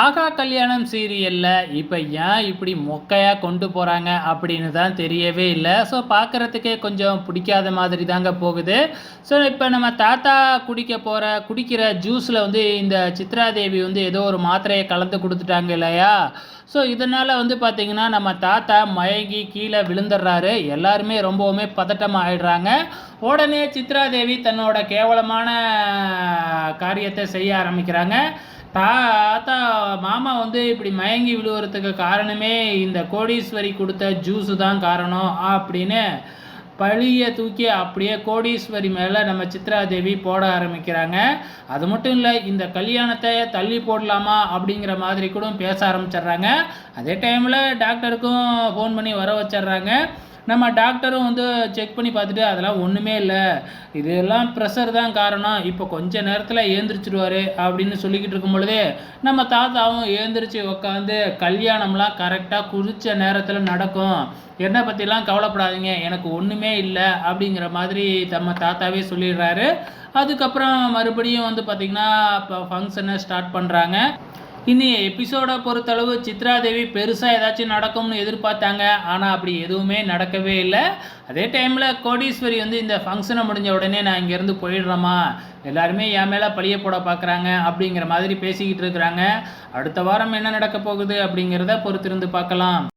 ஆகா கல்யாணம் சீரியல்ல இப்போ ஏன் இப்படி மொக்கையாக கொண்டு போகிறாங்க அப்படின்னு தான் தெரியவே இல்லை. ஸோ பார்க்குறதுக்கே கொஞ்சம் பிடிக்காத மாதிரி தாங்க போகுது. ஸோ இப்போ நம்ம தாத்தா குடிக்கிற ஜூஸில் வந்து இந்த சித்ராதேவி வந்து ஏதோ ஒரு மாத்திரையை கலந்து கொடுத்துட்டாங்க இல்லையா? ஸோ இதனால் வந்து பார்த்திங்கன்னா நம்ம தாத்தா மயங்கி கீழே விழுந்துடுறாரு. எல்லாருமே ரொம்பவுமே பதட்டமாக ஆயிடுறாங்க. உடனே சித்ராதேவி தன்னோட கேவலமான காரியத்தை செய்ய ஆரம்பிக்கிறாங்க. தாத்தா மாமா வந்து இப்படி மயங்கி விழுவுறதுக்கு காரணமே இந்த கோடீஸ்வரி கொடுத்த ஜூஸு தான் காரணம் அப்படின்னு பழியை தூக்கி அப்படியே கோடீஸ்வரி மேலே நம்ம சித்ராதேவி போட ஆரம்பிக்கிறாங்க. அது மட்டும் இல்லை, இந்த கல்யாணத்தை தள்ளி போடலாமா அப்படிங்கிற மாதிரி கூட பேச ஆரம்பிச்சிடுறாங்க. அதே டைமில் டாக்டருக்கும் ஃபோன் பண்ணி வர வச்சிட்றாங்க. நம்ம டாக்டரும் வந்து செக் பண்ணி பார்த்துட்டு அதெல்லாம் ஒன்றுமே இல்லை, இதெல்லாம் ப்ரெஷர் தான் காரணம், இப்போ கொஞ்சம் நேரத்தில் ஏந்திரிச்சிடுவார் அப்படின்னு சொல்லிக்கிட்டு இருக்கும் பொழுதே நம்ம தாத்தாவும் ஏந்திரிச்சு உட்காந்து கல்யாணம்லாம் கரெக்டாக குறித்த நேரத்தில் நடக்கும், என்னை பற்றிலாம் கவலைப்படாதீங்க, எனக்கு ஒன்றுமே இல்லை அப்படிங்கிற மாதிரி நம்ம தாத்தாவே சொல்லிடுறாரு. அதுக்கப்புறம் மறுபடியும் வந்து பார்த்திங்கன்னா இப்போ ஃபங்க்ஷனை ஸ்டார்ட் பண்ணுறாங்க. இனி எபிசோடை பொறுத்தளவு சித்ராதேவி பெருசாக ஏதாச்சும் நடக்கும்னு எதிர்பார்த்தாங்க. ஆனால் அப்படி எதுவுமே நடக்கவே இல்லை. அதே டைமில் கோடீஸ்வரி வந்து இந்த ஃபங்க்ஷனை முடிஞ்ச உடனே நான் இங்கேருந்து போயிடுறேம்மா, எல்லாருமே என் மேலே பழிய போட பார்க்குறாங்க அப்படிங்கிற மாதிரி பேசிக்கிட்டு இருக்கிறாங்க. அடுத்த வாரம் என்ன நடக்க போகுது அப்படிங்கிறத பொறுத்திருந்து பார்க்கலாம்.